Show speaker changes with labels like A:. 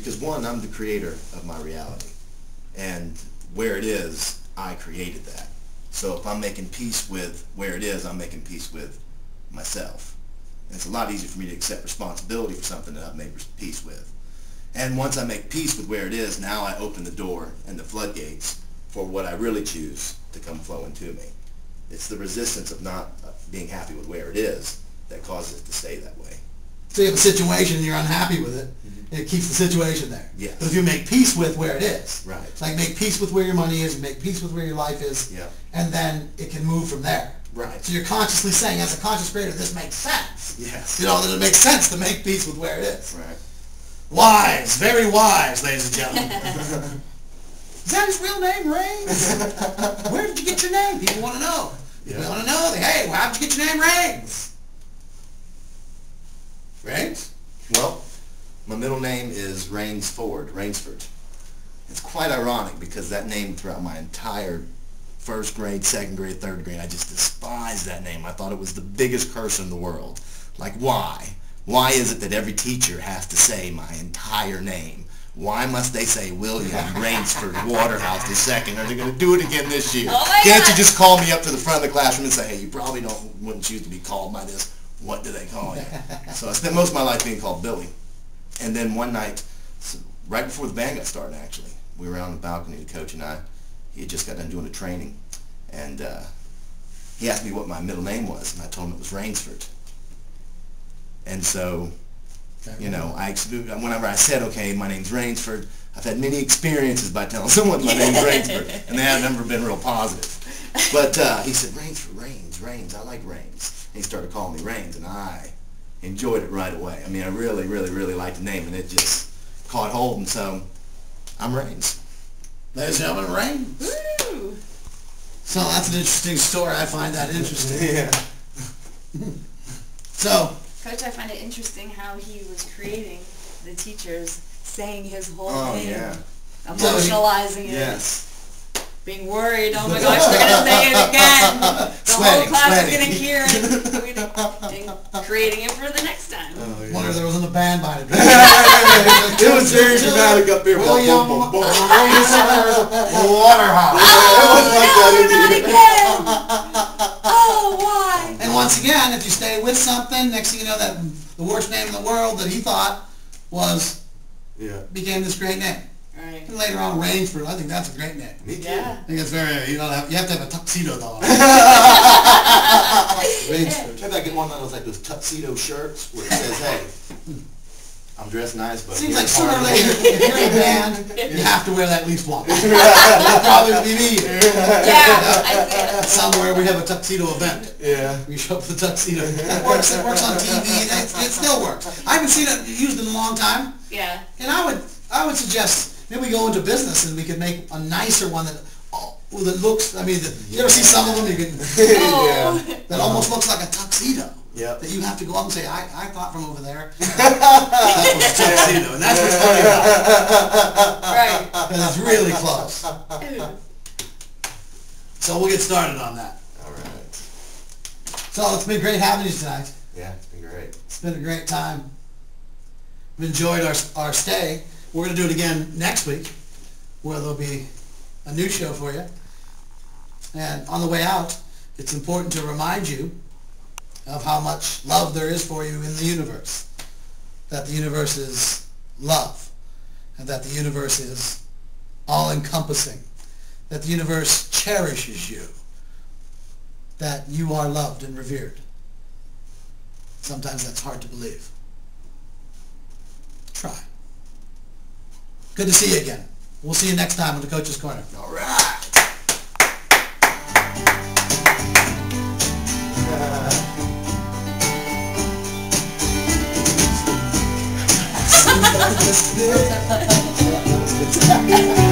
A: Because one, I'm the creator of my reality. And where it is, I created that. So if I'm making peace with where it is, I'm making peace with myself. And it's a lot easier for me to accept responsibility for something that I've made peace with. And once I make peace with where it is, now I open the door and the floodgates for what I really choose to come flowing to me. It's the resistance of not being happy with where it is that causes it to stay that way.
B: So you have a situation and you're unhappy with it, it keeps the situation there.
A: Yes.
B: But if you make peace with where it is,
A: right.
B: like make peace with where your money is, make peace with where your life is,
A: yeah.
B: and then it can move from there.
A: Right.
B: So you're consciously saying, as a conscious creator, this makes sense.
A: Yes.
B: You know, that it makes sense to make peace with where it is.
A: Right.
B: Wise, very wise, ladies and gentlemen. Is that his real name, Rains? Where did you get your name? People want to know. People want to know, hey, how did you get your name, Rains? Rains?
A: Well, my middle name is Rainsford, Rainsford. It's quite ironic because that name throughout my entire first grade, second grade, third grade, I just despised that name. I thought it was the biggest curse in the world. Like, why? Why is it that every teacher has to say my entire name? Why must they say William Rainsford Waterhouse II? Are they going to do it again this year?
C: Oh
A: Can't you just call me up to the front of the classroom and say, hey, you probably wouldn't choose to be called by this. What do they call you? So I spent most of my life being called Billy. And then one night, right before the band got started actually, we were out on the balcony, the coach and I. He had just got done doing a training. And he asked me what my middle name was, and I told him it was Rainsford. And so, you know, whenever I said, okay, my name's Rainsford, I've had many experiences by telling someone my name's Rainsford, and they have never been real positive. But he said, Rainsford, Rains, I like Rains. And he started calling me Rains, and I enjoyed it right away. I mean, I really, really, really liked the name, and it just caught hold, and so I'm Rains.
B: Ladies and gentlemen, Rains.
C: Woo!
B: So that's an interesting story. I find that interesting.
A: Yeah.
B: So,
C: Coach, I find it interesting how he was creating the teachers saying his whole name.
A: Yeah.
C: Emotionalizing it.
A: Yes.
C: Being worried, oh my gosh, they're going to say it again. The whole class is going to hear it. And creating it for the next time.
A: Oh, yeah.
B: wonder if there wasn't a band behind it.
A: It was very dramatic up here.
B: William Rainsford Waterhouse.
C: Oh, no, not again. Oh, why?
B: And once again, if you stay with something, next thing you know, that the worst name in the world that he thought became this great name.
C: Right.
B: And later on, Rainsford. I think that's a great name.
A: Me too.
C: Yeah.
B: I think it's very, you have to have a tuxedo though. Rainsford.
A: Maybe I get one of those, like those tuxedo shirts where it says, hey, I'm dressed nice, but...
B: Seems like sooner or later, if you're in a band, you have to wear that at least once. That'll probably be me.
C: Yeah, I see it.
B: Somewhere we have a tuxedo event.
A: Yeah.
B: We show up with a tuxedo. It works on TV, and it still works. I haven't seen it used in a long time.
C: Yeah.
B: And I would suggest maybe we go into business and we could make a nicer one that looks, I mean, you ever see some of them that almost looks like a tuxedo.
A: Yeah.
B: That you have to go up and say, I thought from over there that was a tuxedo. And that's what's funny about it.
C: Right.
B: Because it's really close. So we'll get started on that.
A: All right.
B: So it's been great having you tonight.
A: Yeah, it's been great.
B: It's been a great time. We've enjoyed our stay. We're going to do it again next week, where there'll be a new show for you. And on the way out, it's important to remind you of how much love there is for you in the universe. That the universe is love. And that the universe is all-encompassing. That the universe cherishes you. That you are loved and revered. Sometimes that's hard to believe. Try. Good to see you again. We'll see you next time on the Coach's Corner.
A: All right.
B: Yeah.